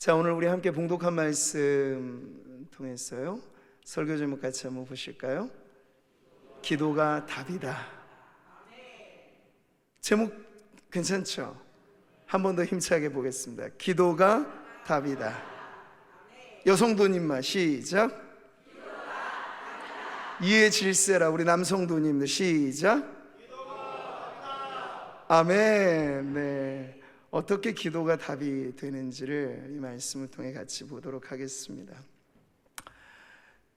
자, 오늘 우리 함께 봉독한 말씀 통해서요, 설교 제목 같이 한번 보실까요? 기도가 답이다. 제목 괜찮죠? 한 번 더 힘차게 보겠습니다. 기도가 답이다. 여성도님만 시작. 이해 질세라. 우리 남성도님들 시작. 아멘. 네. 어떻게 기도가 답이 되는지를 이 말씀을 통해 같이 보도록 하겠습니다.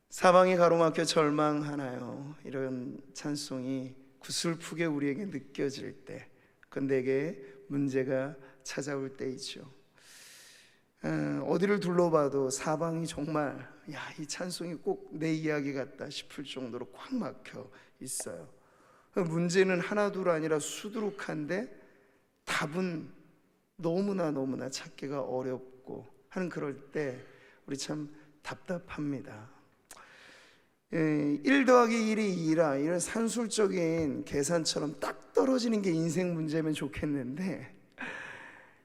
사방이 가로막혀 절망하나요? 이런 찬송이 구슬프게 우리에게 느껴질 때, 그건 내게 문제가 찾아올 때이죠. 어디를 둘러봐도 사방이 정말 이 찬송이 꼭 내 이야기 같다 싶을 정도로 꽉 막혀 있어요. 문제는 하나둘 아니라 수두룩한데 답은 너무나 찾기가 어렵고 하는 그럴 때 우리 참 답답합니다. 1 더하기 1이 2라 이런 산술적인 계산처럼 딱 떨어지는 게 인생 문제면 좋겠는데,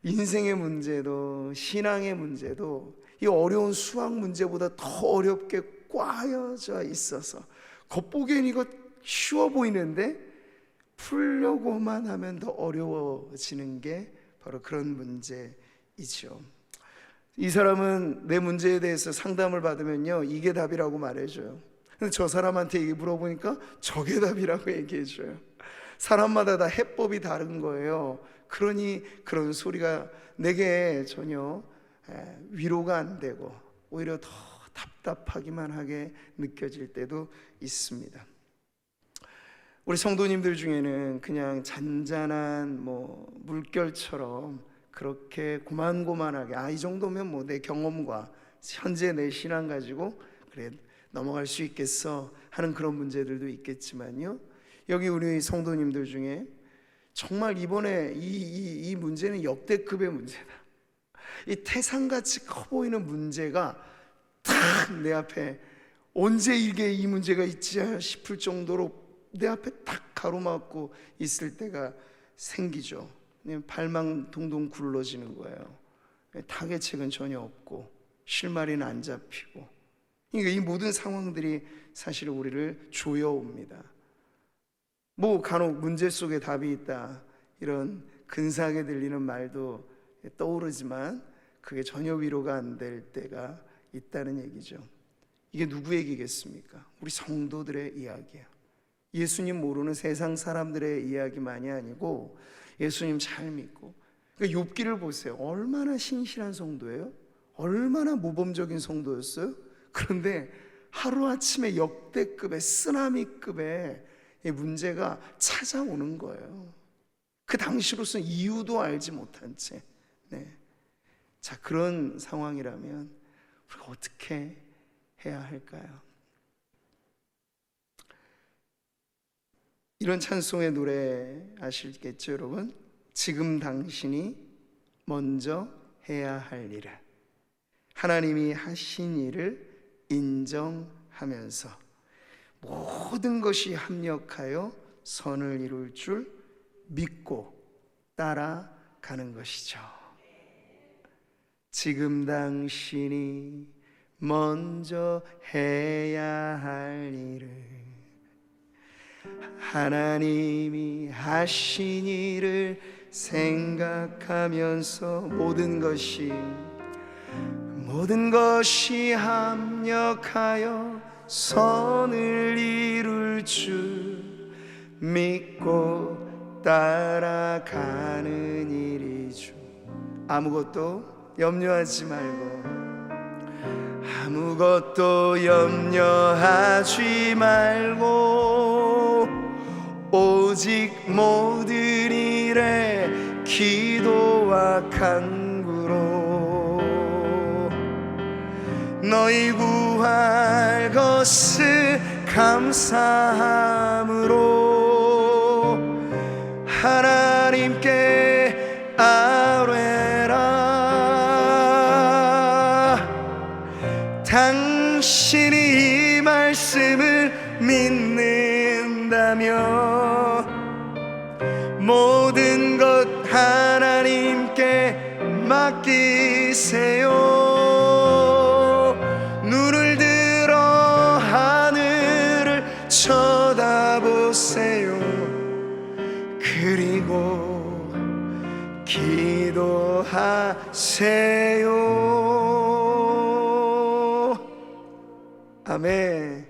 인생의 문제도 신앙의 문제도 이 어려운 수학 문제보다 더 어렵게 꽈여져 있어서 겉보기엔 이거 쉬워 보이는데 풀려고만 하면 더 어려워지는 게 바로 그런 문제이죠. 이 사람은 내 문제에 대해서 상담을 받으면요, 이게 답이라고 말해줘요. 근데 저 사람한테 이게 물어보니까 저게 답이라고 얘기해줘요. 사람마다 다 해법이 다른 거예요. 그러니 그런 소리가 내게 전혀 위로가 안 되고 오히려 더 답답하기만 하게 느껴질 때도 있습니다. 우리 성도님들 중에는 그냥 잔잔한 물결처럼 그렇게 고만고만하게 이 정도면 내 경험과 현재 내 신앙 가지고 그래 넘어갈 수 있겠어 하는 그런 문제들도 있겠지만요, 여기 우리 성도님들 중에 정말 이번에 이 문제는 역대급의 문제다, 이 태산같이 커 보이는 문제가 딱 내 앞에 언제 이게 이 문제가 있지 싶을 정도로 내 앞에 딱 가로막고 있을 때가 생기죠. 발망 동동 굴러지는 거예요. 타개책은 전혀 없고 실마리는 안 잡히고, 그러니까 이 모든 상황들이 사실 우리를 조여옵니다. 간혹 문제 속에 답이 있다 이런 근사하게 들리는 말도 떠오르지만 그게 전혀 위로가 안 될 때가 있다는 얘기죠. 이게 누구 얘기겠습니까? 우리 성도들의 이야기예요. 예수님 모르는 세상 사람들의 이야기만이 아니고 예수님 잘 믿고, 그러니까 욥기를 보세요. 얼마나 신실한 성도예요? 얼마나 모범적인 성도였어요? 그런데 하루아침에 역대급의 쓰나미급의 문제가 찾아오는 거예요. 그 당시로서는 이유도 알지 못한 채. 자, 그런 상황이라면 우리가 어떻게 해야 할까요? 이런 찬송의 노래 아시겠죠, 여러분? 지금 당신이 먼저 해야 할 일을, 하나님이 하신 일을 인정하면서 모든 것이 합력하여 선을 이룰 줄 믿고 따라가는 것이죠. 지금 당신이 먼저 해야 할 일을, 하나님이 하신 일을 생각하면서 모든 것이 합력하여 선을 이룰 줄 믿고 따라가는 일이죠. 아무것도 염려하지 말고, 아무것도 염려하지 말고, 오직 모든 일에 기도와 간구로 너희 구할 것을 감사함으로 하나님께 아뢰라. 당신이 이 말씀을 믿는다면 모든 것 하나님께 맡기세요. 아멘.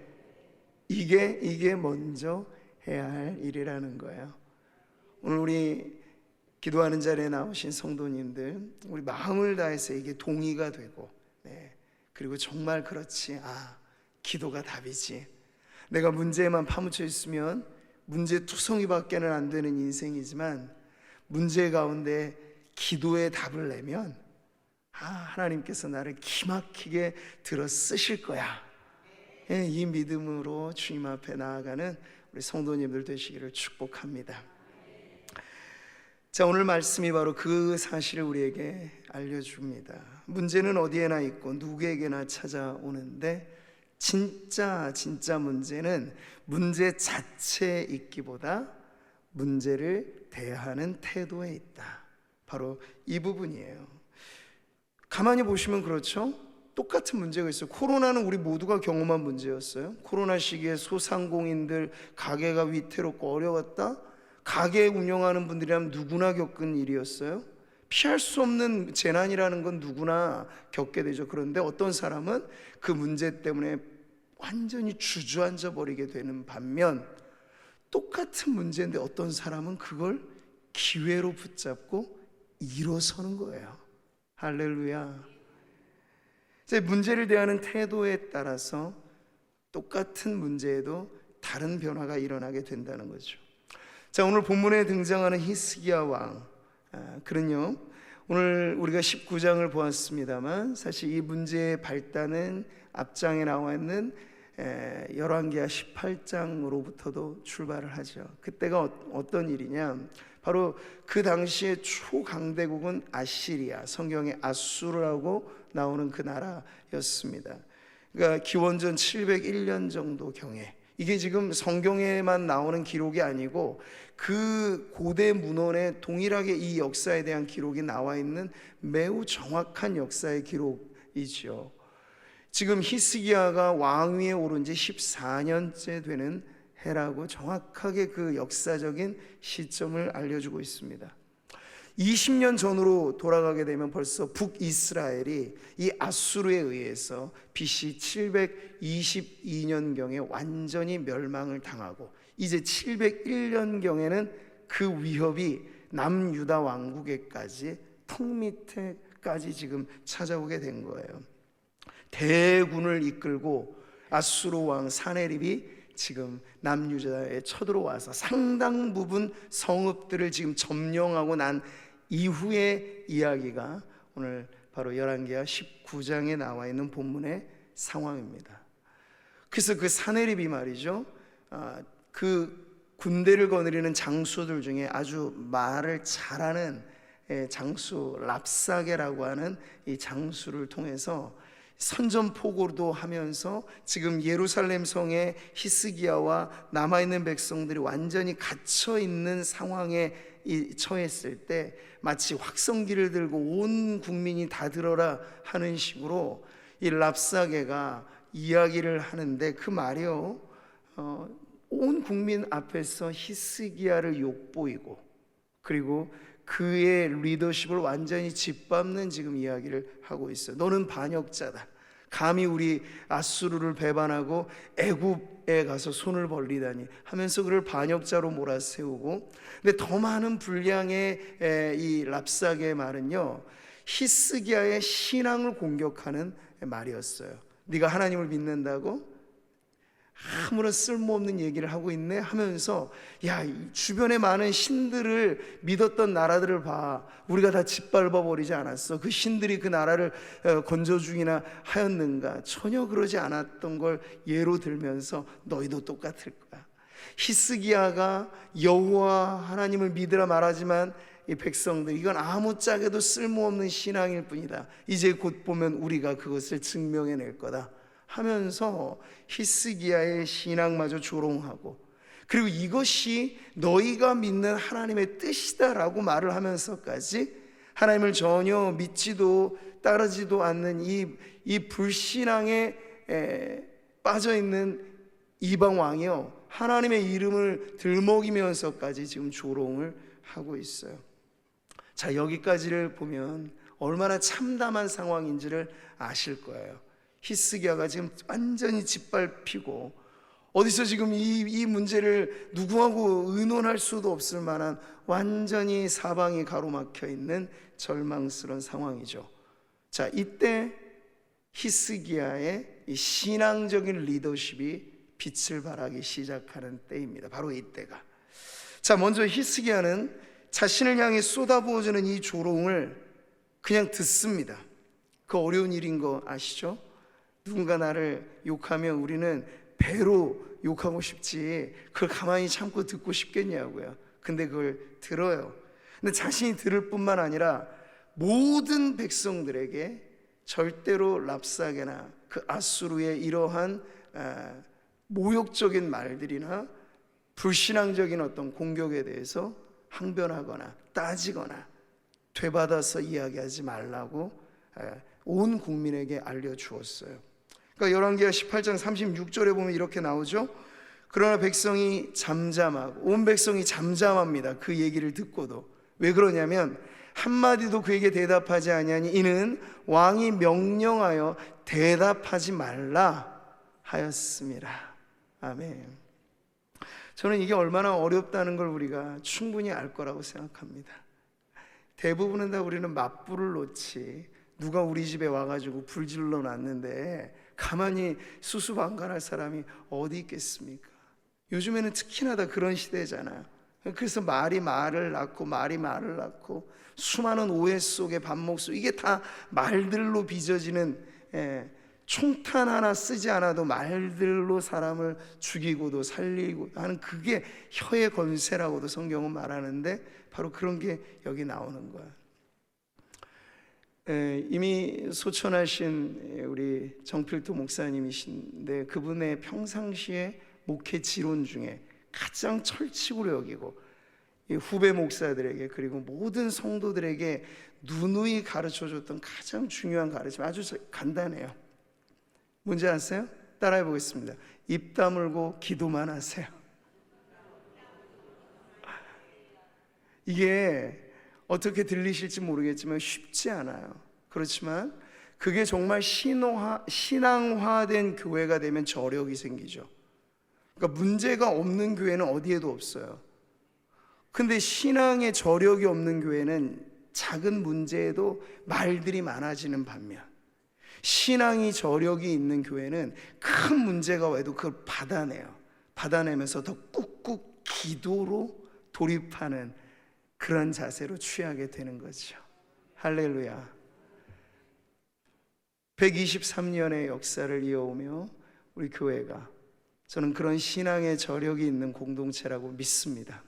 이게 먼저 해야 할 일이라는 거예요. 오늘 우리 기도하는 자리에 나오신 성도님들, 우리 마음을 다해서 이게 동의가 되고, 그리고 정말 그렇지, 기도가 답이지. 내가 문제에만 파묻혀 있으면 문제 투성이밖에는 안 되는 인생이지만, 문제 가운데 기도의 답을 내면 하나님께서 나를 기막히게 들어 쓰실 거야. 이 믿음으로 주님 앞에 나아가는 우리 성도님들 되시기를 축복합니다. 자, 오늘 말씀이 바로 그 사실을 우리에게 알려줍니다. 문제는 어디에나 있고 누구에게나 찾아오는데, 진짜 문제는 문제 자체에 있기보다 문제를 대하는 태도에 있다. 바로 이 부분이에요. 가만히 보시면 그렇죠? 똑같은 문제가 있어요. 코로나는 우리 모두가 경험한 문제였어요. 코로나 시기에 소상공인들 가게가 위태롭고 어려웠다. 가게 운영하는 분들이라면 누구나 겪은 일이었어요. 피할 수 없는 재난이라는 건 누구나 겪게 되죠. 그런데 어떤 사람은 그 문제 때문에 완전히 주저앉아 버리게 되는 반면, 똑같은 문제인데 어떤 사람은 그걸 기회로 붙잡고 일어서는 거예요. 할렐루야. 문제를 대하는 태도에 따라서 똑같은 문제에도 다른 변화가 일어나게 된다는 거죠. 자, 오늘 본문에 등장하는 히스기야 왕, 그는요, 오늘 우리가 19장을 보았습니다만 사실 이 문제의 발단은 앞장에 나와 있는 열왕기하 18장으로부터도 출발을 하죠. 그때가 어떤 일이냐, 바로 그 당시의 초강대국은 아시리아, 성경에 아수르라고 나오는 그 나라였습니다. 그러니까 기원전 701년 정도 경에, 이게 지금 성경에만 나오는 기록이 아니고 그 고대 문헌에 동일하게 이 역사에 대한 기록이 나와 있는 매우 정확한 역사의 기록이죠. 지금 히스기야가 왕위에 오른 지 14년째 되는 해라고 정확하게 그 역사적인 시점을 알려주고 있습니다. 20년 전으로 돌아가게 되면 벌써 북이스라엘이 이 아수르에 의해서 BC 722년경에 완전히 멸망을 당하고, 이제 701년경에는 그 위협이 남유다 왕국에까지, 턱 밑에까지 지금 찾아오게 된 거예요. 대군을 이끌고 아수르 왕 사네립이 지금 남유다에 쳐들어와서 상당 부분 성읍들을 지금 점령하고 난 이후의 이야기가 오늘 바로 열왕기하 19장에 나와 있는 본문의 상황입니다. 그래서 그 사네립이 말이죠, 그 군대를 거느리는 장수들 중에 아주 말을 잘하는 장수 랍사게라고 하는 이 장수를 통해서 선전포고도 하면서 지금 예루살렘 성에 히스기야와 남아있는 백성들이 완전히 갇혀있는 상황에 처했을 때 마치 확성기를 들고 온 국민이 다 들어라 하는 식으로 이 랍사게가 이야기를 하는데, 그 말이요, 온 국민 앞에서 히스기야를 욕보이고 그리고 그의 리더십을 완전히 짓밟는 지금 이야기를 하고 있어요. 너는 반역자다. 감히 우리 아수르를 배반하고 애굽에 가서 손을 벌리다니 하면서 그를 반역자로 몰아세우고, 근데 더 많은 분량의 이 랍사게의 말은요, 히스기야의 신앙을 공격하는 말이었어요. 네가 하나님을 믿는다고? 아무런 쓸모없는 얘기를 하고 있네 하면서, 야, 주변에 많은 신들을 믿었던 나라들을 봐. 우리가 다 짓밟아 버리지 않았어? 그 신들이 그 나라를 건져주기나 하였는가? 전혀 그러지 않았던 걸 예로 들면서 너희도 똑같을 거야. 히스기야가 여호와 하나님을 믿으라 말하지만 이 백성들, 이건 아무짝에도 쓸모없는 신앙일 뿐이다. 이제 곧 보면 우리가 그것을 증명해낼 거다 하면서 히스기야의 신앙마저 조롱하고, 그리고 이것이 너희가 믿는 하나님의 뜻이다라고 말을 하면서까지 하나님을 전혀 믿지도 따르지도 않는 이 불신앙에 빠져있는 이방 왕이요, 하나님의 이름을 들먹이면서까지 지금 조롱을 하고 있어요. 자, 여기까지를 보면 얼마나 참담한 상황인지를 아실 거예요. 히스기야가 지금 완전히 짓밟히고 어디서 지금 이 문제를 누구하고 의논할 수도 없을 만한 완전히 사방이 가로막혀 있는 절망스러운 상황이죠. 자, 이때 히스기야의 이 신앙적인 리더십이 빛을 발하기 시작하는 때입니다. 바로 이때가. 자, 먼저 히스기야는 자신을 향해 쏟아부어주는 이 조롱을 그냥 듣습니다. 그 어려운 일인 거 아시죠? 누군가 나를 욕하면 우리는 배로 욕하고 싶지 그걸 가만히 참고 듣고 싶겠냐고요. 근데 그걸 들어요. 근데 자신이 들을 뿐만 아니라 모든 백성들에게 절대로 랍사게나 그 아수르의 이러한 모욕적인 말들이나 불신앙적인 어떤 공격에 대해서 항변하거나 따지거나 되받아서 이야기하지 말라고 온 국민에게 알려주었어요. 그러니까 열왕기하 18장 36절에 보면 이렇게 나오죠. 그러나 백성이 잠잠하고 온 백성이 잠잠합니다. 그 얘기를 듣고도. 왜 그러냐면 한마디도 그에게 대답하지 아니하니 이는 왕이 명령하여 대답하지 말라 하였습니다. 아멘. 저는 이게 얼마나 어렵다는 걸 우리가 충분히 알 거라고 생각합니다. 대부분은 다 우리는 맞불을 놓지 누가 우리 집에 와가지고 불질러 놨는데 가만히 수수방관할 사람이 어디 있겠습니까? 요즘에는 특히나 다 그런 시대잖아요. 그래서 말이 말을 낳고 말이 말을 낳고 수많은 오해 속에 반목 속 이게 다 말들로 빚어지는 총탄 하나 쓰지 않아도 말들로 사람을 죽이고도 살리고 하는 그게 혀의 권세라고도 성경은 말하는데 바로 그런 게 여기 나오는 거예요. 이미 소천하신 우리 정필도 목사님이신데 그분의 평상시에 목회 지론 중에 가장 철칙으로 여기고 후배 목사들에게 그리고 모든 성도들에게 누누이 가르쳐줬던 가장 중요한 가르침 아주 간단해요. 뭔지 아세요? 따라해 보겠습니다. 입 다물고 기도만 하세요. 이게 어떻게 들리실지 모르겠지만 쉽지 않아요. 그렇지만 그게 정말 신앙화된 교회가 되면 저력이 생기죠. 그러니까 문제가 없는 교회는 어디에도 없어요. 근데 신앙의 저력이 없는 교회는 작은 문제에도 말들이 많아지는 반면 신앙이 저력이 있는 교회는 큰 문제가 와도 그걸 받아내요. 받아내면서 더 꾹꾹 기도로 돌입하는 그런 자세로 취하게 되는 거죠. 할렐루야. 123년의 역사를 이어오며 우리 교회가 저는 그런 신앙의 저력이 있는 공동체라고 믿습니다.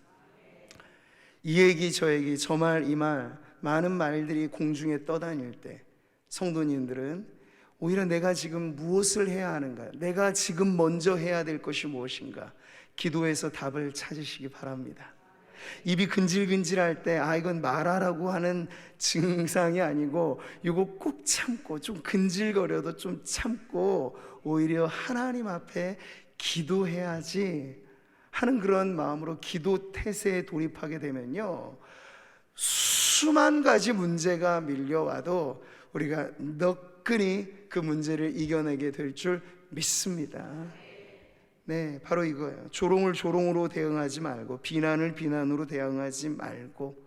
이 얘기 저 얘기 저 말 이 말 많은 말들이 공중에 떠다닐 때 성도님들은 오히려 내가 지금 무엇을 해야 하는가, 내가 지금 먼저 해야 될 것이 무엇인가 기도해서 답을 찾으시기 바랍니다. 입이 근질근질할 때 이건 말하라고 하는 증상이 아니고 이거 꾹 참고 좀 근질거려도 좀 참고 오히려 하나님 앞에 기도해야지 하는 그런 마음으로 기도 태세에 돌입하게 되면요 수만 가지 문제가 밀려와도 우리가 너끈히 그 문제를 이겨내게 될 줄 믿습니다. 네, 바로 이거예요. 조롱을 조롱으로 대응하지 말고 비난을 비난으로 대응하지 말고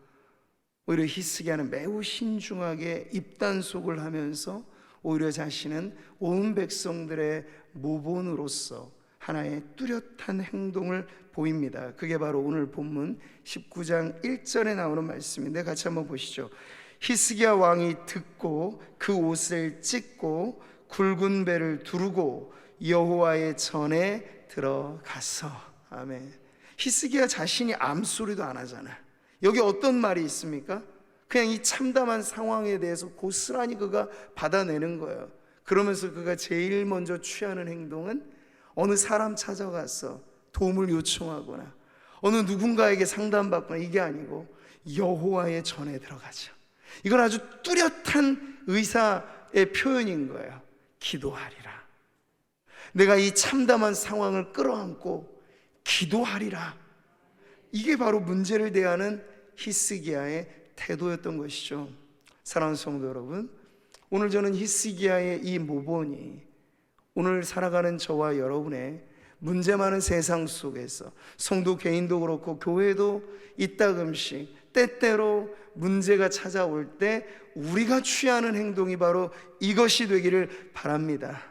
오히려 히스기야는 매우 신중하게 입단속을 하면서 오히려 자신은 온 백성들의 모본으로서 하나의 뚜렷한 행동을 보입니다. 그게 바로 오늘 본문 19장 1절에 나오는 말씀인데 같이 한번 보시죠. 히스기야 왕이 듣고 그 옷을 찢고 굵은 배를 두르고 여호와의 전에 들어가서. 아멘. 히스기야 자신이 암소리도 안 하잖아요. 여기 어떤 말이 있습니까? 그냥 이 참담한 상황에 대해서 고스란히 그가 받아내는 거예요. 그러면서 그가 제일 먼저 취하는 행동은 어느 사람 찾아가서 도움을 요청하거나 어느 누군가에게 상담받거나 이게 아니고 여호와의 전에 들어가죠. 이건 아주 뚜렷한 의사의 표현인 거예요. 기도하리라. 내가 이 참담한 상황을 끌어안고 기도하리라. 이게 바로 문제를 대하는 히스기야의 태도였던 것이죠. 사랑하는 성도 여러분, 오늘 저는 히스기야의 이 모본이 오늘 살아가는 저와 여러분의 문제 많은 세상 속에서 성도 개인도 그렇고 교회도 이따금씩 때때로 문제가 찾아올 때 우리가 취하는 행동이 바로 이것이 되기를 바랍니다.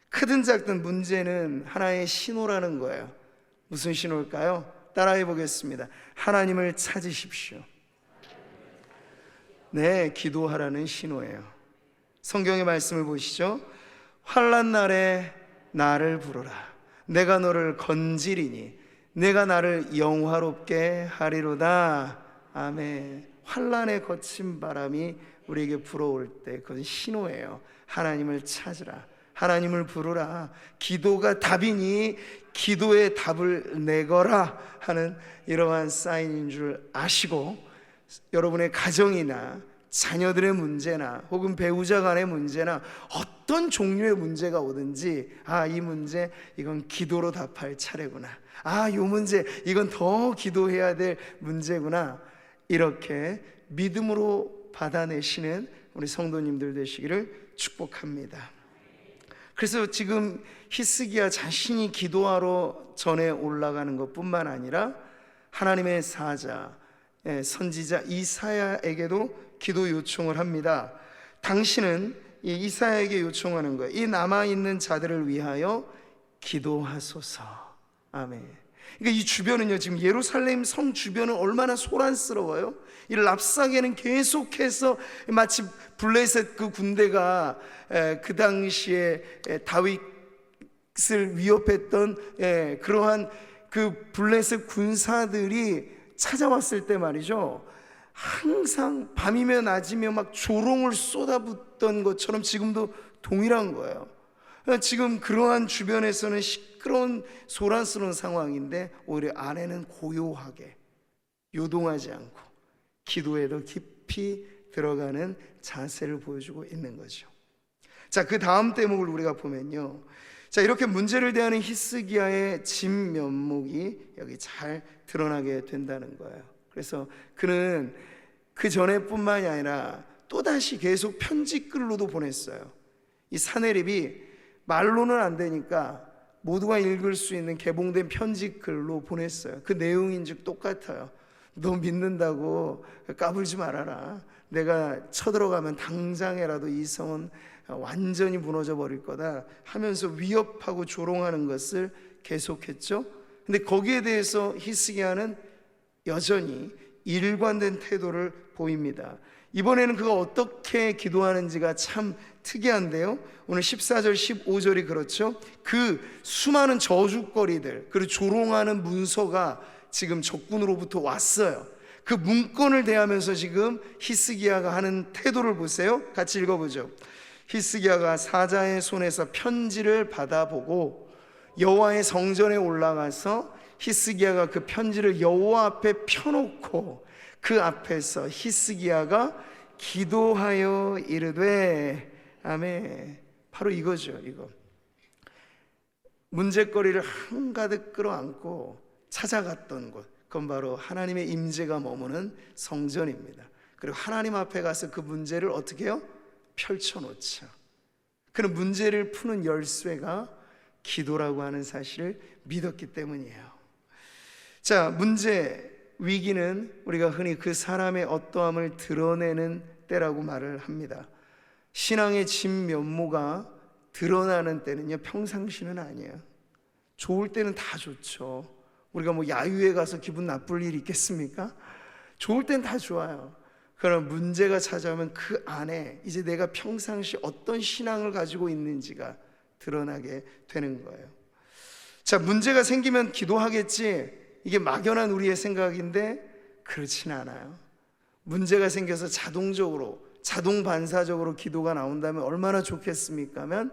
크든 작든 문제는 하나의 신호라는 거예요. 무슨 신호일까요? 따라해 보겠습니다. 하나님을 찾으십시오. 네, 기도하라는 신호예요. 성경의 말씀을 보시죠. 환난 날에 나를 부르라. 내가 너를 건지리니 내가 나를 영화롭게 하리로다. 아멘. 환난의 거친 바람이 우리에게 불어올 때 그건 신호예요. 하나님을 찾으라. 하나님을 부르라. 기도가 답이니 기도의 답을 내거라 하는 이러한 사인인 줄 아시고, 여러분의 가정이나 자녀들의 문제나 혹은 배우자 간의 문제나 어떤 종류의 문제가 오든지, 이 문제 이건 기도로 답할 차례구나. 이 문제 이건 더 기도해야 될 문제구나. 이렇게 믿음으로 받아내시는 우리 성도님들 되시기를 축복합니다. 그래서 지금 히스기야 자신이 기도하러 전에 올라가는 것뿐만 아니라 하나님의 사자, 선지자 이사야에게도 기도 요청을 합니다. 당신은 이 이사야에게 요청하는 거예요. 이 남아있는 자들을 위하여 기도하소서. 아멘. 그러니까 이 주변은요, 지금 예루살렘 성 주변은 얼마나 소란스러워요. 이 랍사게는 계속해서 마치 블레셋 그 군대가 그 당시에 다윗을 위협했던 그러한 그 블레셋 군사들이 찾아왔을 때 말이죠, 항상 밤이면 낮이면 막 조롱을 쏟아붓던 것처럼 지금도 동일한 거예요. 지금 그러한 주변에서는 시끄러운 소란스러운 상황인데 오히려 안에는 고요하게 요동하지 않고 기도에도 깊이 들어가는 자세를 보여주고 있는 거죠. 자, 그 다음 대목을 우리가 보면요, 자, 이렇게 문제를 대하는 히스기야의 진면목이 여기 잘 드러나게 된다는 거예요. 그래서 그는 그 전에뿐만이 아니라 또다시 계속 편지글로도 보냈어요. 이 사내립이 말로는 안 되니까 모두가 읽을 수 있는 개봉된 편지글로 보냈어요. 그 내용인즉 똑같아요. 너 믿는다고 까불지 말아라. 내가 쳐들어가면 당장에라도 이 성은 완전히 무너져 버릴 거다 하면서 위협하고 조롱하는 것을 계속했죠. 근데 거기에 대해서 히스기야는 여전히 일관된 태도를 보입니다. 이번에는 그가 어떻게 기도하는지가 참 특이한데요, 오늘 14절 15절이 그렇죠. 그 수많은 저주거리들 그리고 조롱하는 문서가 지금 적군으로부터 왔어요. 그 문건을 대하면서 지금 히스기야가 하는 태도를 보세요. 같이 읽어보죠. 히스기야가 사자의 손에서 편지를 받아보고 여호와의 성전에 올라가서 히스기야가 그 편지를 여호와 앞에 펴놓고 그 앞에서 히스기야가 기도하여 이르되, 아멘. 바로 이거죠. 이거 문제거리를 한가득 끌어안고 찾아갔던 곳, 그건 바로 하나님의 임재가 머무는 성전입니다. 그리고 하나님 앞에 가서 그 문제를 어떻게 해요? 펼쳐놓죠. 그는 문제를 푸는 열쇠가 기도라고 하는 사실을 믿었기 때문이에요. 자, 문제, 위기는 우리가 흔히 그 사람의 어떠함을 드러내는 때라고 말을 합니다. 신앙의 진면모가 드러나는 때는요, 평상시는 아니에요. 좋을 때는 다 좋죠. 우리가 뭐 야유회 가서 기분 나쁠 일이 있겠습니까? 좋을 땐 다 좋아요. 그러나 문제가 찾아오면 그 안에 이제 내가 평상시 어떤 신앙을 가지고 있는지가 드러나게 되는 거예요. 자, 문제가 생기면 기도하겠지, 이게 막연한 우리의 생각인데 그렇진 않아요. 문제가 생겨서 자동적으로 자동 반사적으로 기도가 나온다면 얼마나 좋겠습니까? 하면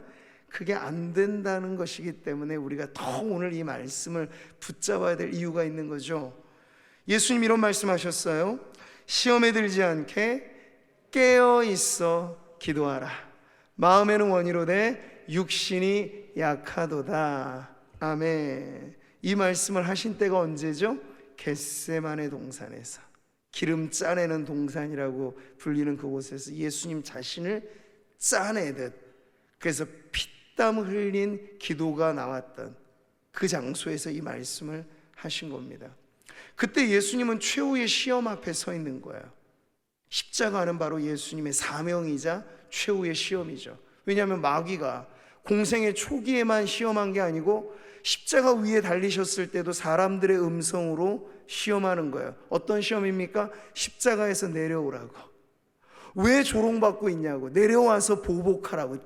그게 안 된다는 것이기 때문에 우리가 더 오늘 이 말씀을 붙잡아야 될 이유가 있는 거죠. 예수님 이런 말씀하셨어요. 시험에 들지 않게 깨어 있어 기도하라. 마음에는 원이로되 육신이 약하도다. 아멘. 이 말씀을 하신 때가 언제죠? 겟세마네 동산에서, 기름 짜내는 동산이라고 불리는 그곳에서 예수님 자신을 짜내듯, 그래서 피땀 흘린 기도가 나왔던 그 장소에서 이 말씀을 하신 겁니다. 그때 예수님은 최후의 시험 앞에 서 있는 거예요. 십자가는 바로 예수님의 사명이자 최후의 시험이죠. 왜냐하면 마귀가 공생의 초기에만 시험한 게 아니고 십자가 위에 달리셨을 때도 사람들의 음성으로 시험하는 거예요. 어떤 시험입니까? 십자가에서 내려오라고. 왜 조롱받고 있냐고. 내려와서 보복하라고.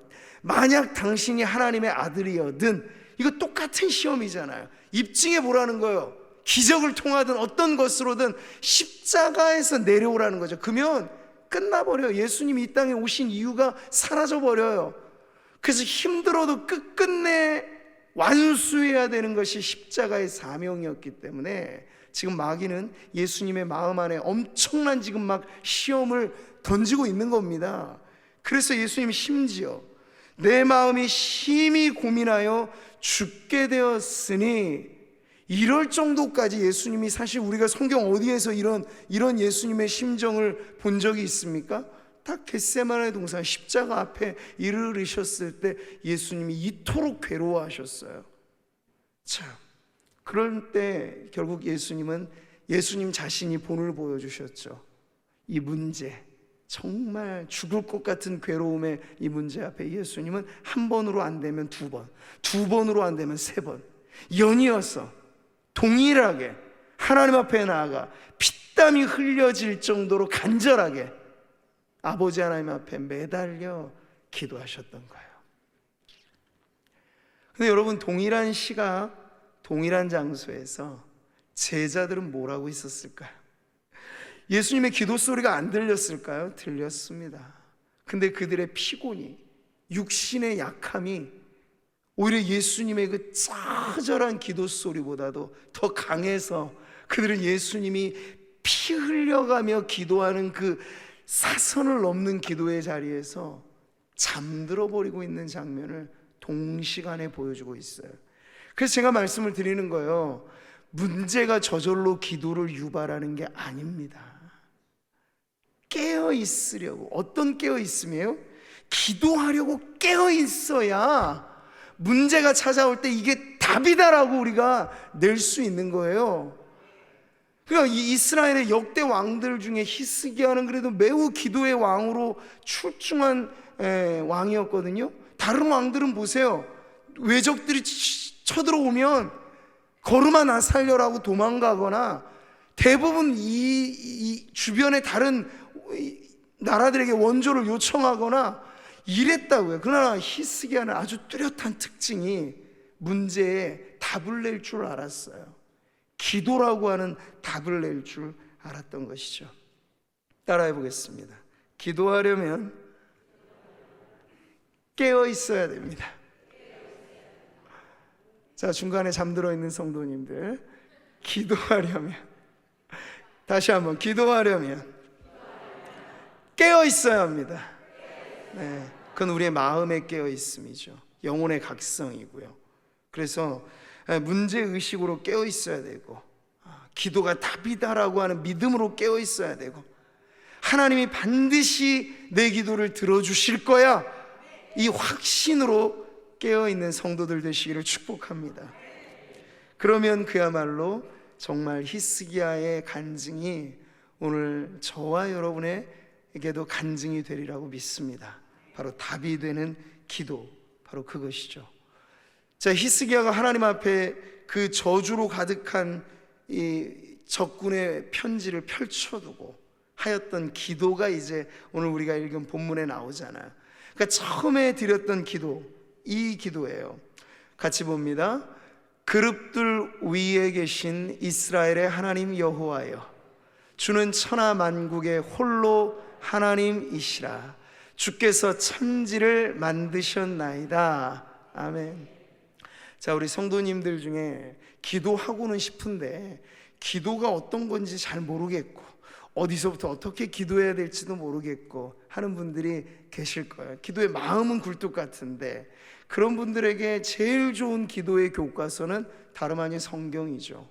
만약 당신이 하나님의 아들이어든, 이거 똑같은 시험이잖아요. 입증해 보라는 거예요. 기적을 통하든 어떤 것으로든 십자가에서 내려오라는 거죠. 그러면 끝나버려요. 예수님이 이 땅에 오신 이유가 사라져버려요. 그래서 힘들어도 끝끝내 완수해야 되는 것이 십자가의 사명이었기 때문에 지금 마귀는 예수님의 마음 안에 엄청난 지금 막 시험을 던지고 있는 겁니다. 그래서 예수님이 심지어 내 마음이 심히 고민하여 죽게 되었으니, 이럴 정도까지 예수님이, 사실 우리가 성경 어디에서 이런 예수님의 심정을 본 적이 있습니까? 딱 겟세마네 동산 십자가 앞에 이르르셨을 때 예수님이 이토록 괴로워하셨어요. 자, 그럴 때 결국 예수님은 예수님 자신이 본을 보여주셨죠. 이 문제, 정말 죽을 것 같은 괴로움의 이 문제 앞에 예수님은 한 번으로 안 되면 두 번, 두 번으로 안 되면 세 번 연이어서 동일하게 하나님 앞에 나아가 피땀이 흘려질 정도로 간절하게 아버지 하나님 앞에 매달려 기도하셨던 거예요. 근데 여러분, 동일한 시각, 동일한 장소에서 제자들은 뭘 하고 있었을까요? 예수님의 기도 소리가 안 들렸을까요? 들렸습니다. 근데 그들의 피곤이, 육신의 약함이 오히려 예수님의 그 짜절한 기도 소리보다도 더 강해서 그들은 예수님이 피 흘려가며 기도하는 그 사선을 넘는 기도의 자리에서 잠들어 버리고 있는 장면을 동시간에 보여주고 있어요. 그래서 제가 말씀을 드리는 거예요. 문제가 저절로 기도를 유발하는 게 아닙니다. 깨어 있으려고. 어떤 깨어 있음이에요? 기도하려고 깨어 있어야 문제가 찾아올 때 이게 답이다라고 우리가 낼 수 있는 거예요. 그러니까 이 이스라엘의 역대 왕들 중에 히스기야는 그래도 매우 기도의 왕으로 출중한 왕이었거든요. 다른 왕들은 보세요. 외적들이 쳐들어오면 걸음아 나 살려라고 도망가거나 대부분 이 주변의 다른 나라들에게 원조를 요청하거나 이랬다고요. 그러나 히스기야는 아주 뚜렷한 특징이 문제에 답을 낼 줄 알았어요. 기도라고 하는 답을 낼 줄 알았던 것이죠. 따라해 보겠습니다. 기도하려면 깨어 있어야 됩니다. 자, 중간에 잠들어 있는 성도님들, 기도하려면, 다시 한번, 기도하려면 깨어 있어야 합니다. 네, 그건 우리의 마음에 깨어 있음이죠. 영혼의 각성이고요. 그래서 문제의식으로 깨어 있어야 되고, 기도가 답이다라고 하는 믿음으로 깨어 있어야 되고, 하나님이 반드시 내 기도를 들어주실 거야, 이 확신으로 깨어있는 성도들 되시기를 축복합니다. 그러면 그야말로 정말 히스기야의 간증이 오늘 저와 여러분에게도 간증이 되리라고 믿습니다. 바로 답이 되는 기도, 바로 그것이죠. 자, 히스기야가 하나님 앞에 그 저주로 가득한 이 적군의 편지를 펼쳐두고 하였던 기도가 이제 오늘 우리가 읽은 본문에 나오잖아요. 그러니까 처음에 드렸던 기도, 이 기도예요. 같이 봅니다. 그룹들 위에 계신 이스라엘의 하나님 여호와여, 주는 천하 만국의 홀로 하나님이시라. 주께서 천지를 만드셨나이다. 아멘. 자, 우리 성도님들 중에 기도하고는 싶은데 기도가 어떤 건지 잘 모르겠고 어디서부터 어떻게 기도해야 될지도 모르겠고 하는 분들이 계실 거예요. 기도의 마음은 굴뚝 같은데, 그런 분들에게 제일 좋은 기도의 교과서는 다름 아닌 성경이죠.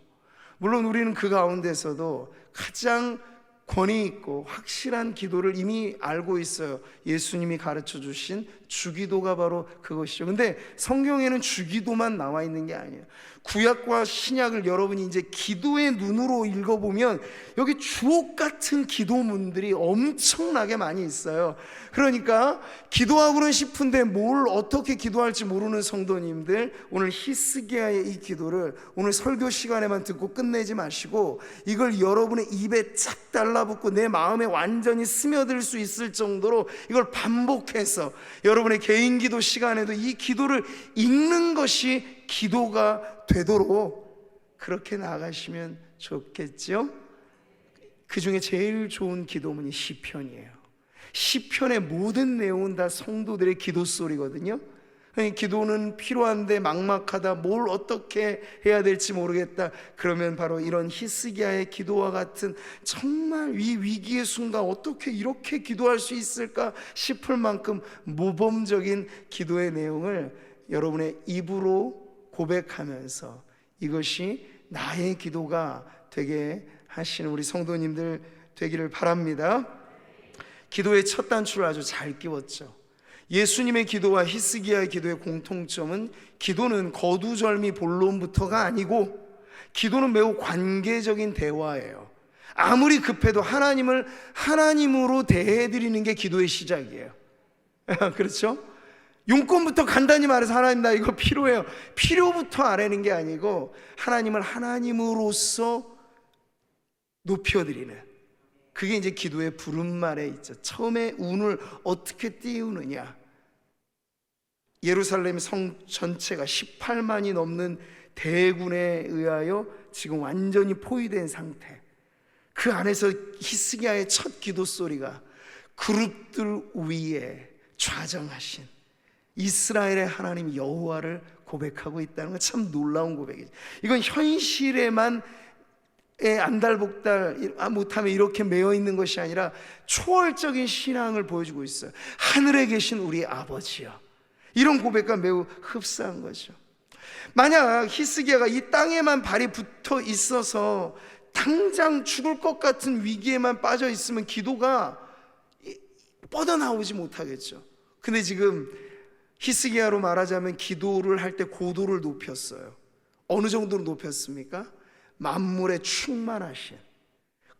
물론 우리는 그 가운데서도 가장 권위 있고 확실한 기도를 이미 알고 있어요. 예수님이 가르쳐 주신 주기도가 바로 그것이죠. 근데 성경에는 주기도만 나와 있는 게 아니에요. 구약과 신약을 여러분이 이제 기도의 눈으로 읽어보면 여기 주옥 같은 기도문들이 엄청나게 많이 있어요. 그러니까 기도하고는 싶은데 뭘 어떻게 기도할지 모르는 성도님들, 오늘 히스기야의 이 기도를 오늘 설교 시간에만 듣고 끝내지 마시고 이걸 여러분의 입에 쫙 달라붙고 내 마음에 완전히 스며들 수 있을 정도로 이걸 반복해서 여러분의 개인 기도 시간에도 이 기도를 읽는 것이 기도가 되도록 그렇게 나아가시면 좋겠죠. 그 중에 제일 좋은 기도문이 시편이에요. 시편의 모든 내용은 다 성도들의 기도 소리거든요. 기도는 필요한데 막막하다, 뭘 어떻게 해야 될지 모르겠다, 그러면 바로 이런 히스기야의 기도와 같은 정말 이 위기의 순간 어떻게 이렇게 기도할 수 있을까 싶을 만큼 모범적인 기도의 내용을 여러분의 입으로 고백하면서 이것이 나의 기도가 되게 하시는 우리 성도님들 되기를 바랍니다. 기도의 첫 단추를 아주 잘 끼웠죠. 예수님의 기도와 히스기야의 기도의 공통점은 기도는 거두절미 본론부터가 아니고 기도는 매우 관계적인 대화예요. 아무리 급해도 하나님을 하나님으로 대해드리는 게 기도의 시작이에요. 그렇죠? 용건부터 간단히 말해서 하나님 나 이거 필요해요, 필요부터 아뢰는 게 아니고 하나님을 하나님으로서 높여드리는, 그게 이제 기도의 부름말에 있죠. 처음에 운을 어떻게 띄우느냐. 예루살렘 성 전체가 18만이 넘는 대군에 의하여 지금 완전히 포위된 상태. 그 안에서 히스기야의 첫 기도 소리가 그룹들 위에 좌정하신 이스라엘의 하나님 여호와를 고백하고 있다는 건 참 놀라운 고백이죠. 이건 현실에만 안달복달 못하면 이렇게 매여 있는 것이 아니라 초월적인 신앙을 보여주고 있어요. 하늘에 계신 우리 아버지요, 이런 고백과 매우 흡사한 거죠. 만약 히스기야가 이 땅에만 발이 붙어 있어서 당장 죽을 것 같은 위기에만 빠져 있으면 기도가 뻗어나오지 못하겠죠. 근데 지금 히스기야로 말하자면 기도를 할 때 고도를 높였어요. 어느 정도로 높였습니까? 만물에 충만하신,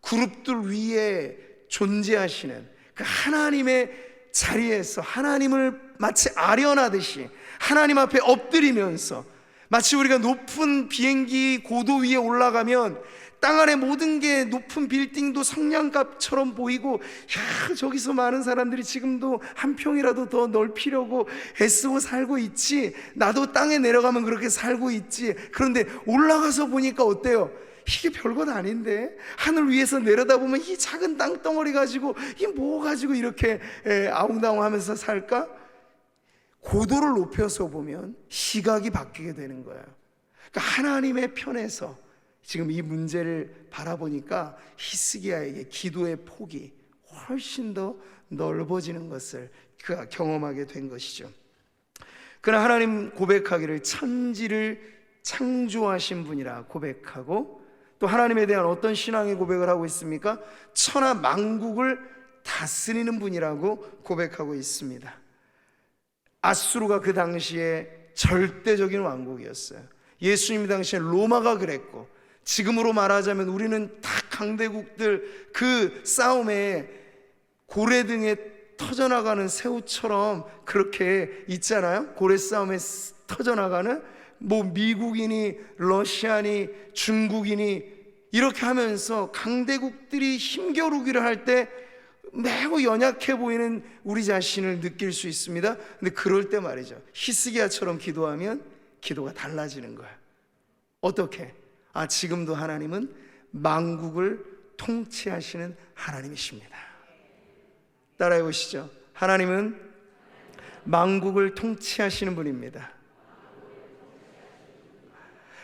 그룹들 위에 존재하시는 그 하나님의 자리에서 하나님을 마치 아련하듯이 하나님 앞에 엎드리면서, 마치 우리가 높은 비행기 고도 위에 올라가면 땅 안에 모든 게 높은 빌딩도 성냥갑처럼 보이고, 야, 저기서 많은 사람들이 지금도 한 평이라도 더 넓히려고 애쓰고 살고 있지, 나도 땅에 내려가면 그렇게 살고 있지. 그런데 올라가서 보니까 어때요? 이게 별것 아닌데, 하늘 위에서 내려다보면 이 작은 땅덩어리 가지고 이 뭐 가지고 이렇게 아웅다웅하면서 살까? 고도를 높여서 보면 시각이 바뀌게 되는 거예요. 그러니까 하나님의 편에서 지금 이 문제를 바라보니까 히스기야에게 기도의 폭이 훨씬 더 넓어지는 것을 그가 경험하게 된 것이죠. 그러나 하나님 고백하기를 천지를 창조하신 분이라 고백하고, 또 하나님에 대한 어떤 신앙의 고백을 하고 있습니까? 천하 만국을 다스리는 분이라고 고백하고 있습니다. 아수르가 그 당시에 절대적인 왕국이었어요. 예수님 당시에 로마가 그랬고, 지금으로 말하자면 우리는 다 강대국들 그 싸움에 고래 등에 터져나가는 새우처럼 그렇게 있잖아요. 고래 싸움에 터져나가는, 뭐 미국이니 러시아니 중국이니 이렇게 하면서 강대국들이 힘겨루기를 할 때 매우 연약해 보이는 우리 자신을 느낄 수 있습니다. 근데 그럴 때 말이죠, 히스기야처럼 기도하면 기도가 달라지는 거예요. 어떻게? 지금도 하나님은 만국을 통치하시는 하나님이십니다. 따라해 보시죠. 하나님은 만국을 통치하시는 분입니다.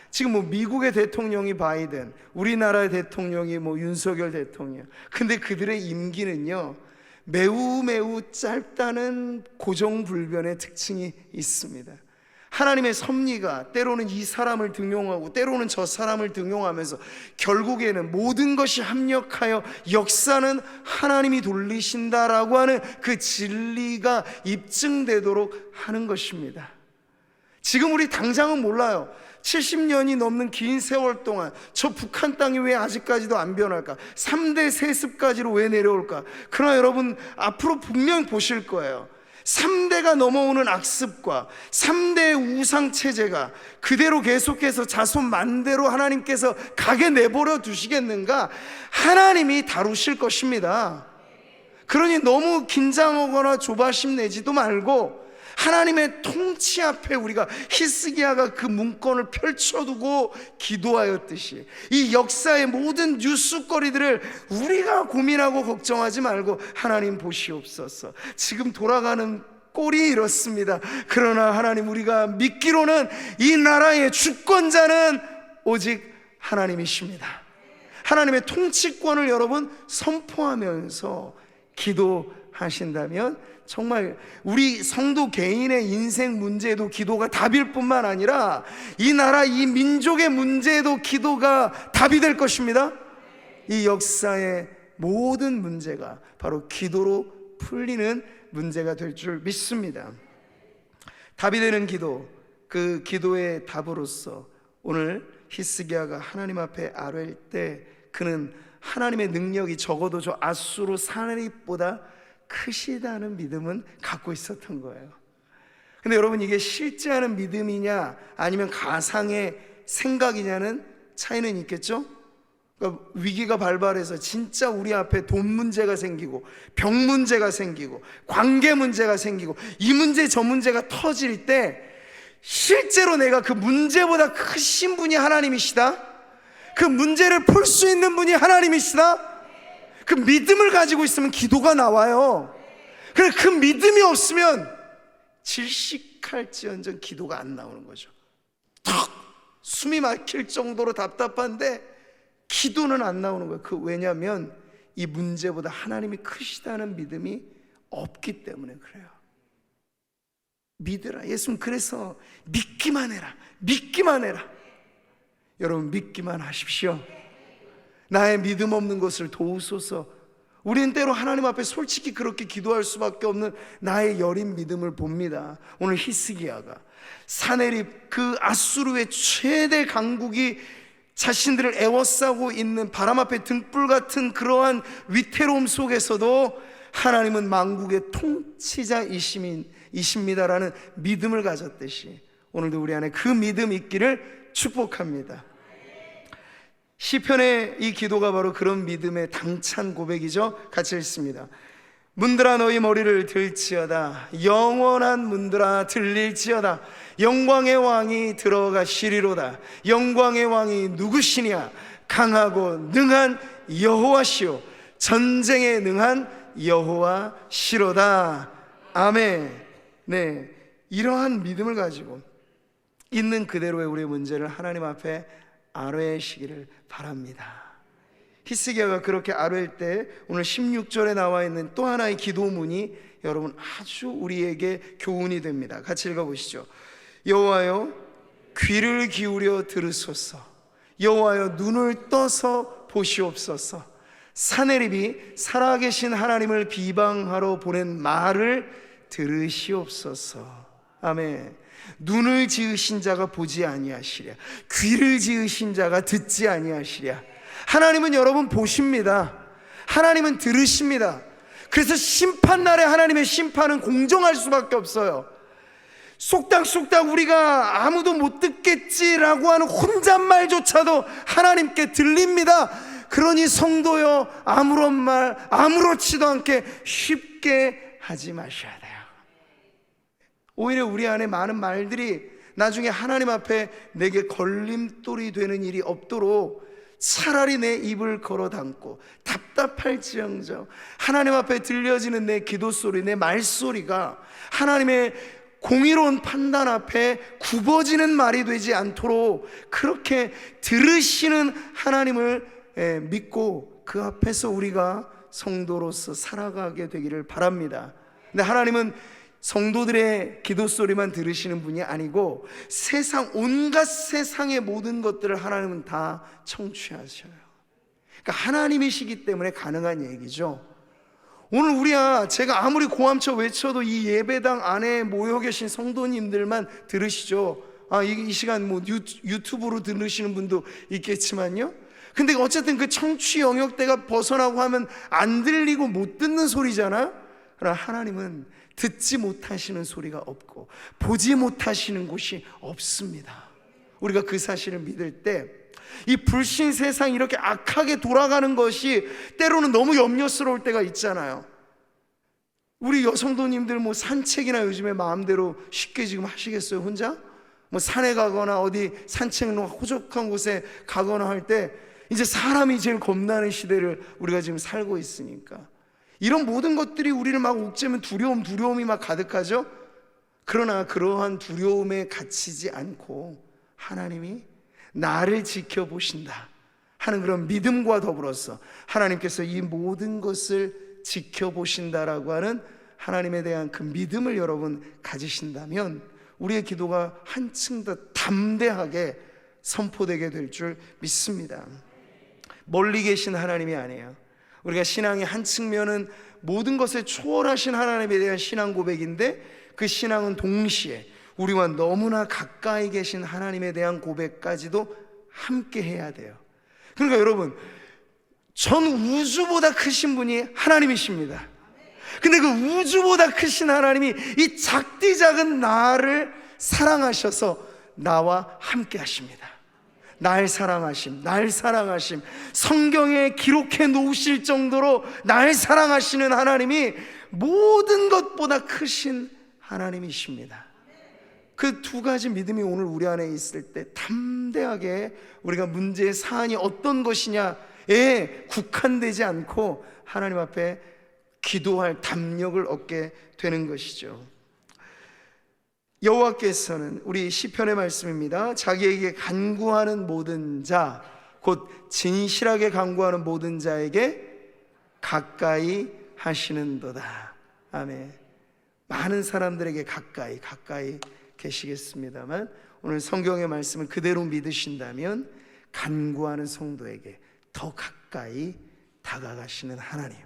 지금 뭐 미국의 대통령이 바이든, 우리나라의 대통령이 뭐 윤석열 대통령. 근데 그들의 임기는요, 매우 짧다는 고정불변의 특징이 있습니다. 하나님의 섭리가 때로는 이 사람을 등용하고 때로는 저 사람을 등용하면서 결국에는 모든 것이 합력하여 역사는 하나님이 돌리신다라고 하는 그 진리가 입증되도록 하는 것입니다. 지금 우리 당장은 몰라요. 70년이 넘는 긴 세월 동안 저 북한 땅이 왜 아직까지도 안 변할까? 3대 세습까지로 왜 내려올까? 그러나 여러분 앞으로 분명 보실 거예요. 3대가 넘어오는 악습과 3대의 우상체제가 그대로 계속해서 자손 만대로 하나님께서 가게 내버려 두시겠는가? 하나님이 다루실 것입니다. 그러니 너무 긴장하거나 조바심 내지도 말고 하나님의 통치 앞에 우리가 히스기야가 그 문건을 펼쳐두고 기도하였듯이 이 역사의 모든 뉴스거리들을 우리가 고민하고 걱정하지 말고 하나님 보시옵소서. 지금 돌아가는 꼴이 이렇습니다. 그러나 하나님, 우리가 믿기로는 이 나라의 주권자는 오직 하나님이십니다. 하나님의 통치권을 여러분 선포하면서 기도하신다면 정말 우리 성도 개인의 인생 문제에도 기도가 답일 뿐만 아니라 이 나라, 이 민족의 문제에도 기도가 답이 될 것입니다. 이 역사의 모든 문제가 바로 기도로 풀리는 문제가 될 줄 믿습니다. 답이 되는 기도, 그 기도의 답으로서 오늘 히스기야가 하나님 앞에 아뢰일 때 그는 하나님의 능력이 적어도 저 아수르 사내립보다 크시다는 믿음은 갖고 있었던 거예요. 근데 여러분, 이게 실제하는 믿음이냐 아니면 가상의 생각이냐는 차이는 있겠죠? 그러니까 위기가 발발해서 진짜 우리 앞에 돈 문제가 생기고 병 문제가 생기고 관계 문제가 생기고 이 문제 저 문제가 터질 때 실제로 내가 그 문제보다 크신 분이 하나님이시다, 그 문제를 풀 수 있는 분이 하나님이시다, 그 믿음을 가지고 있으면 기도가 나와요. 그래, 그 믿음이 없으면 질식할지언정 기도가 안 나오는 거죠. 턱 숨이 막힐 정도로 답답한데 기도는 안 나오는 거예요. 왜냐하면 이 문제보다 하나님이 크시다는 믿음이 없기 때문에 그래요. 믿으라. 예수님 그래서 믿기만 해라, 믿기만 해라. 여러분, 믿기만 하십시오. 나의 믿음 없는 것을 도우소서. 우리는 때로 하나님 앞에 솔직히 그렇게 기도할 수밖에 없는 나의 여린 믿음을 봅니다. 오늘 히스기야가 사내립, 그 아수르의 최대 강국이 자신들을 에워싸고 있는 바람 앞에 등불 같은 그러한 위태로움 속에서도 하나님은 만국의 통치자이십니다라는 믿음을 가졌듯이 오늘도 우리 안에 그 믿음 있기를 축복합니다. 시편의 이 기도가 바로 그런 믿음의 당찬 고백이죠. 같이 읽습니다. 문들아 너희 머리를 들지어다. 영원한 문들아 들릴지어다. 영광의 왕이 들어가시리로다. 영광의 왕이 누구시냐? 강하고 능한 여호와시오. 전쟁에 능한 여호와시로다. 아멘. 네, 이러한 믿음을 가지고 있는 그대로의 우리의 문제를 하나님 앞에 아뢰시기를 바랍니다. 히스기야가 그렇게 아뢰일 때 오늘 16절에 나와 있는 또 하나의 기도문이 여러분 아주 우리에게 교훈이 됩니다. 같이 읽어보시죠. 여호와여 귀를 기울여 들으소서. 여호와여 눈을 떠서 보시옵소서. 사내립이 살아계신 하나님을 비방하러 보낸 말을 들으시옵소서. 아멘. 눈을 지으신 자가 보지 아니하시랴, 귀를 지으신 자가 듣지 아니하시랴. 하나님은 여러분 보십니다. 하나님은 들으십니다. 그래서 심판날에 하나님의 심판은 공정할 수밖에 없어요. 쏙닥쏙닥 우리가 아무도 못 듣겠지라고 하는 혼잣말조차도 하나님께 들립니다. 그러니 성도여, 아무런 말 아무렇지도 않게 쉽게 하지 마셔야 돼요. 오히려 우리 안에 많은 말들이 나중에 하나님 앞에 내게 걸림돌이 되는 일이 없도록 차라리 내 입을 걸어 담고 답답할지언정 하나님 앞에 들려지는 내 기도 소리, 내 말소리가 하나님의 공의로운 판단 앞에 굽어지는 말이 되지 않도록 그렇게 들으시는 하나님을 믿고 그 앞에서 우리가 성도로서 살아가게 되기를 바랍니다. 근데 하나님은 성도들의 기도 소리만 들으시는 분이 아니고 온갖 세상의 모든 것들을 하나님은 다 청취하셔요. 그러니까 하나님이시기 때문에 가능한 얘기죠. 오늘 제가 아무리 고함쳐 외쳐도 이 예배당 안에 모여 계신 성도님들만 들으시죠. 이 시간 유튜브로 들으시는 분도 있겠지만요. 근데 어쨌든 그 청취 영역대가 벗어나고 하면 안 들리고 못 듣는 소리잖아. 그러나 하나님은 듣지 못하시는 소리가 없고 보지 못하시는 곳이 없습니다. 우리가 그 사실을 믿을 때 이 불신 세상이 이렇게 악하게 돌아가는 것이 때로는 너무 염려스러울 때가 있잖아요. 우리 여성도님들 산책이나 요즘에 마음대로 쉽게 지금 하시겠어요? 혼자? 산에 가거나 어디 산책로 호적한 곳에 가거나 할 때 이제 사람이 제일 겁나는 시대를 우리가 지금 살고 있으니까 이런 모든 것들이 우리를 막 옥죄면 두려움이 막 가득하죠. 그러나 그러한 두려움에 갇히지 않고 하나님이 나를 지켜보신다 하는 그런 믿음과 더불어서 하나님께서 이 모든 것을 지켜보신다라고 하는 하나님에 대한 그 믿음을 여러분 가지신다면 우리의 기도가 한층 더 담대하게 선포되게 될 줄 믿습니다. 멀리 계신 하나님이 아니에요. 우리가 신앙의 한 측면은 모든 것을 초월하신 하나님에 대한 신앙 고백인데 그 신앙은 동시에 우리와 너무나 가까이 계신 하나님에 대한 고백까지도 함께 해야 돼요. 그러니까 여러분, 전 우주보다 크신 분이 하나님이십니다. 근데 그 우주보다 크신 하나님이 이 작디 작은 나를 사랑하셔서 나와 함께 하십니다. 날 사랑하심 성경에 기록해 놓으실 정도로 날 사랑하시는 하나님이 모든 것보다 크신 하나님이십니다. 그 두 가지 믿음이 오늘 우리 안에 있을 때 담대하게 우리가 문제의 사안이 어떤 것이냐에 국한되지 않고 하나님 앞에 기도할 담력을 얻게 되는 것이죠. 여호와께서는 우리 시편의 말씀입니다. 자기에게 간구하는 모든 자, 곧 진실하게 간구하는 모든 자에게 가까이 하시는도다. 아멘. 많은 사람들에게 가까이 계시겠습니다만 오늘 성경의 말씀을 그대로 믿으신다면 간구하는 성도에게 더 가까이 다가가시는 하나님,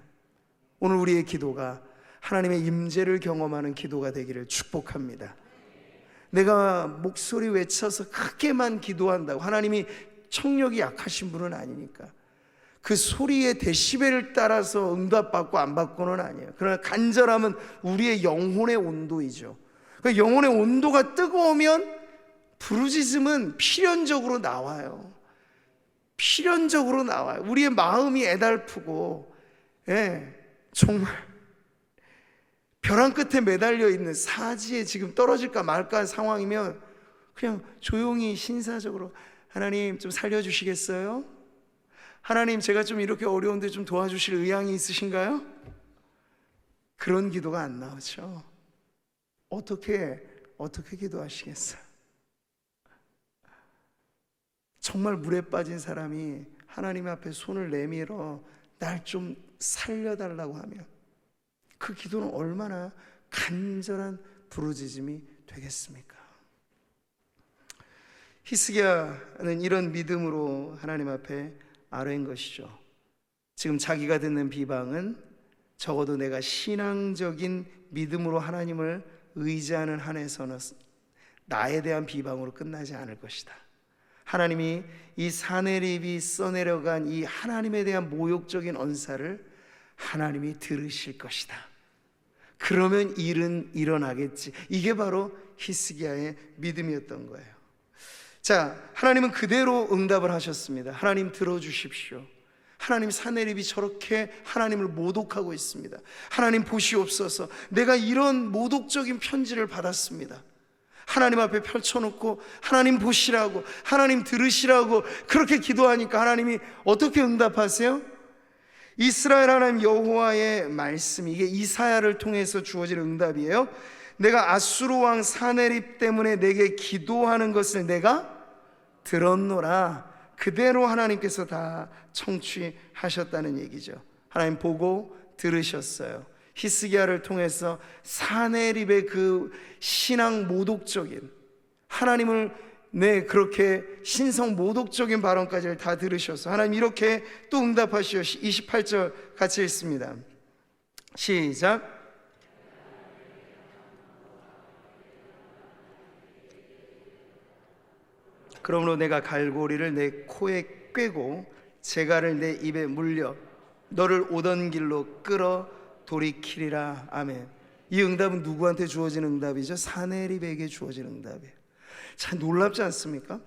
오늘 우리의 기도가 하나님의 임재를 경험하는 기도가 되기를 축복합니다. 내가 목소리 외쳐서 크게만 기도한다고 하나님이 청력이 약하신 분은 아니니까 그 소리의 데시벨을 따라서 응답받고 안 받고는 아니에요. 그러나 간절함은 우리의 영혼의 온도이죠. 그 영혼의 온도가 뜨거우면 부르짖음은 필연적으로 나와요. 우리의 마음이 애달프고 정말 벼랑 끝에 매달려 있는 사지에 지금 떨어질까 말까 한 상황이면 그냥 조용히 신사적으로 하나님 좀 살려주시겠어요? 하나님 제가 좀 이렇게 어려운데 좀 도와주실 의향이 있으신가요? 그런 기도가 안 나오죠. 어떻게 기도하시겠어요? 정말 물에 빠진 사람이 하나님 앞에 손을 내밀어 날 좀 살려달라고 하면 그 기도는 얼마나 간절한 부르짖음이 되겠습니까? 히스기야는 이런 믿음으로 하나님 앞에 아뢰인 것이죠. 지금 자기가 듣는 비방은 적어도 내가 신앙적인 믿음으로 하나님을 의지하는 한에서는 나에 대한 비방으로 끝나지 않을 것이다. 하나님이 이 사내립이 써내려간 이 하나님에 대한 모욕적인 언사를 하나님이 들으실 것이다. 그러면 일은 일어나겠지. 이게 바로 히스기야의 믿음이었던 거예요. 자, 하나님은 그대로 응답을 하셨습니다. 하나님 들어주십시오. 하나님 사내립이 저렇게 하나님을 모독하고 있습니다. 하나님 보시옵소서. 내가 이런 모독적인 편지를 받았습니다. 하나님 앞에 펼쳐놓고 하나님 보시라고, 하나님 들으시라고 그렇게 기도하니까 하나님이 어떻게 응답하세요? 이스라엘 하나님 여호와의 말씀, 이게 이사야를 통해서 주어진 응답이에요. 내가 아수르 왕 사내립 때문에 내게 기도하는 것을 내가 들었노라. 그대로 하나님께서 다 청취하셨다는 얘기죠. 하나님 보고 들으셨어요. 히스기야를 통해서 사내립의 그 신앙 모독적인, 하나님을 그렇게 신성 모독적인 발언까지 다 들으셔서 하나님 이렇게 또 응답하시오. 28절 같이 읽습니다. 시작. 그러므로 내가 갈고리를 내 코에 꿰고 재갈을 내 입에 물려 너를 오던 길로 끌어 돌이키리라. 아멘. 이 응답은 누구한테 주어진 응답이죠? 사내립에게 주어진 응답이에요. 참 놀랍지 않습니까?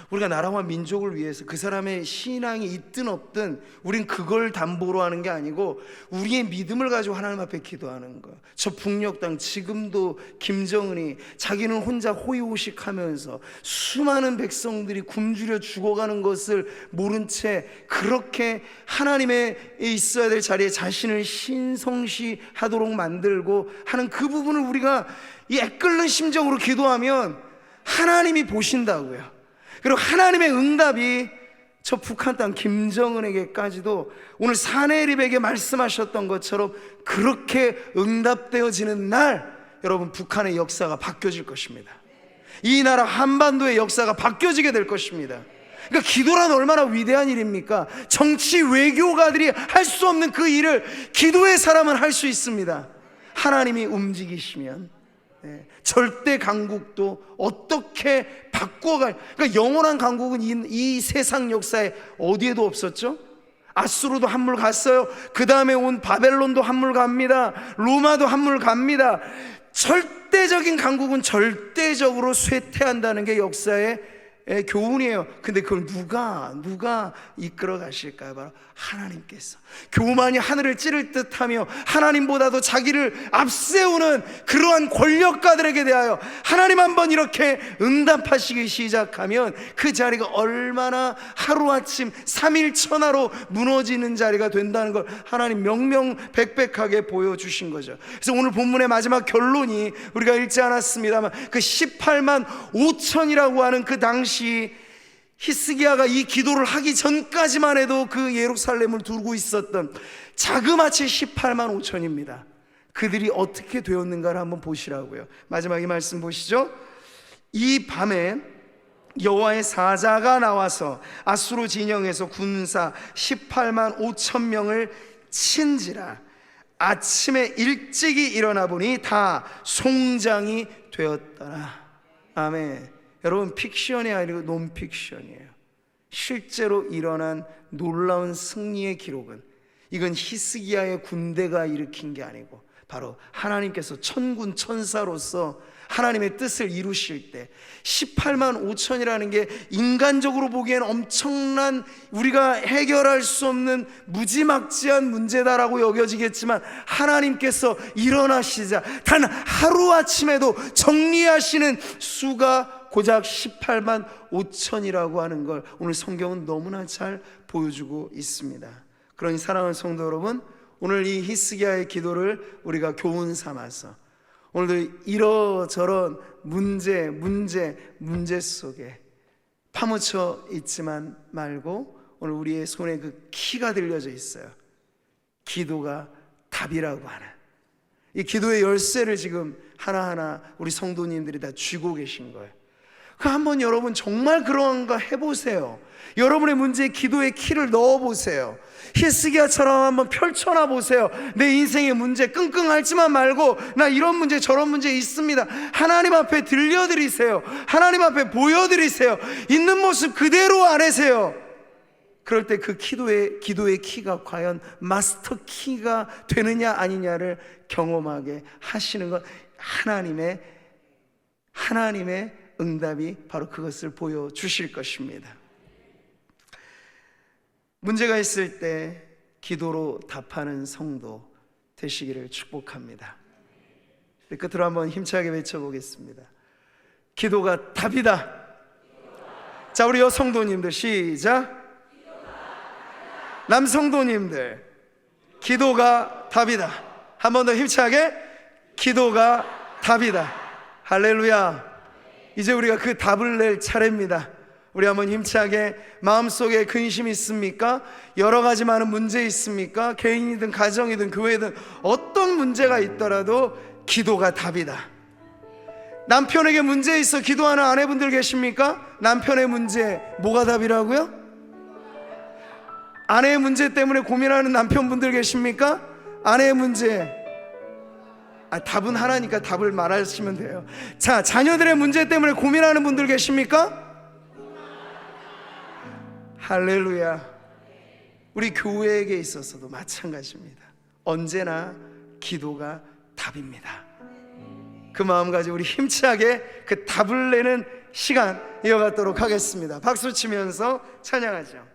우리가 나라와 민족을 위해서 그 사람의 신앙이 있든 없든 우린 그걸 담보로 하는 게 아니고 우리의 믿음을 가지고 하나님 앞에 기도하는 거예요. 저 북녘 땅 지금도 김정은이 자기는 혼자 호의호식하면서 수많은 백성들이 굶주려 죽어가는 것을 모른 채 그렇게 하나님의 있어야 될 자리에 자신을 신성시하도록 만들고 하는 그 부분을 우리가 이 애끓는 심정으로 기도하면 하나님이 보신다고요. 그리고 하나님의 응답이 저 북한 땅 김정은에게까지도 오늘 사내립에게 말씀하셨던 것처럼 그렇게 응답되어지는 날, 여러분 북한의 역사가 바뀌어질 것입니다. 이 나라 한반도의 역사가 바뀌어지게 될 것입니다. 그러니까 기도란 얼마나 위대한 일입니까? 정치 외교가들이 할 수 없는 그 일을 기도의 사람은 할 수 있습니다. 하나님이 움직이시면. 절대 강국도 어떻게 바꿔갈, 그러니까 영원한 강국은 이 세상 역사에 어디에도 없었죠. 아수르도 한물 갔어요. 그 다음에 온 바벨론도 한물 갑니다. 로마도 한물 갑니다. 절대적인 강국은 절대적으로 쇠퇴한다는 게 역사의 교훈이에요. 근데 그걸 누가 이끌어 가실까요? 바로 하나님께서. 교만이 하늘을 찌를 듯하며 하나님보다도 자기를 앞세우는 그러한 권력가들에게 대하여 하나님 한번 이렇게 응답하시기 시작하면 그 자리가 얼마나 하루아침 3일 천하로 무너지는 자리가 된다는 걸 하나님 명명백백하게 보여주신 거죠. 그래서 오늘 본문의 마지막 결론이 우리가 읽지 않았습니다만 그 18만 5천이라고 하는 그 당시 히스기야가 이 기도를 하기 전까지만 해도 그 예루살렘을 두고 있었던 자그마치 18만 5천입니다. 그들이 어떻게 되었는가를 한번 보시라고요. 마지막에 말씀 보시죠. 이 밤에 여호와의 사자가 나와서 아수르 진영에서 군사 18만 5천 명을 친지라. 아침에 일찍이 일어나 보니 다 송장이 되었더라. 아멘. 여러분, 픽션이 아니고 논픽션이에요. 실제로 일어난 놀라운 승리의 기록은, 이건 히스기야의 군대가 일으킨 게 아니고 바로 하나님께서 천군 천사로서 하나님의 뜻을 이루실 때 18만 5천이라는 게 인간적으로 보기엔 엄청난, 우리가 해결할 수 없는 무지막지한 문제다라고 여겨지겠지만 하나님께서 일어나시자 단 하루아침에도 정리하시는 수가 고작 18만 5천이라고 하는 걸 오늘 성경은 너무나 잘 보여주고 있습니다. 그러니 사랑하는 성도 여러분, 오늘 이 히스기야의 기도를 우리가 교훈 삼아서 오늘도 이러저런 문제 속에 파묻혀 있지만 말고 오늘 우리의 손에 그 키가 들려져 있어요. 기도가 답이라고 하는 이 기도의 열쇠를 지금 하나하나 우리 성도님들이 다 쥐고 계신 거예요. 한번 여러분 정말 그런가 해보세요. 여러분의 문제에 기도의 키를 넣어보세요. 히스기야처럼 한번 펼쳐놔 보세요. 내 인생의 문제 끙끙 앓지만 말고 나 이런 문제 저런 문제 있습니다. 하나님 앞에 들려드리세요. 하나님 앞에 보여드리세요. 있는 모습 그대로 아뢰세요. 그럴 때 그 기도의 키가 과연 마스터 키가 되느냐 아니냐를 경험하게 하시는 것, 하나님의 응답이 바로 그것을 보여주실 것입니다. 문제가 있을 때 기도로 답하는 성도 되시기를 축복합니다. 끝으로 한번 힘차게 외쳐보겠습니다. 기도가 답이다. 자, 우리 여성도님들 시작. 남성도님들, 기도가 답이다. 한 번 더 힘차게. 기도가 답이다. 할렐루야. 이제 우리가 그 답을 낼 차례입니다. 우리 한번 힘차게, 마음속에 근심이 있습니까? 여러 가지 많은 문제 있습니까? 개인이든 가정이든 교회든 어떤 문제가 있더라도 기도가 답이다. 남편에게 문제 있어 기도하는 아내분들 계십니까? 남편의 문제 뭐가 답이라고요? 아내의 문제 때문에 고민하는 남편분들 계십니까? 아내의 문제, 답은 하나니까 답을 말하시면 돼요. 자, 자녀들의 문제 때문에 고민하는 분들 계십니까? 할렐루야. 우리 교회에게 있어서도 마찬가지입니다. 언제나 기도가 답입니다. 그 마음 가지고 우리 힘차게 그 답을 내는 시간 이어가도록 하겠습니다. 박수 치면서 찬양하죠.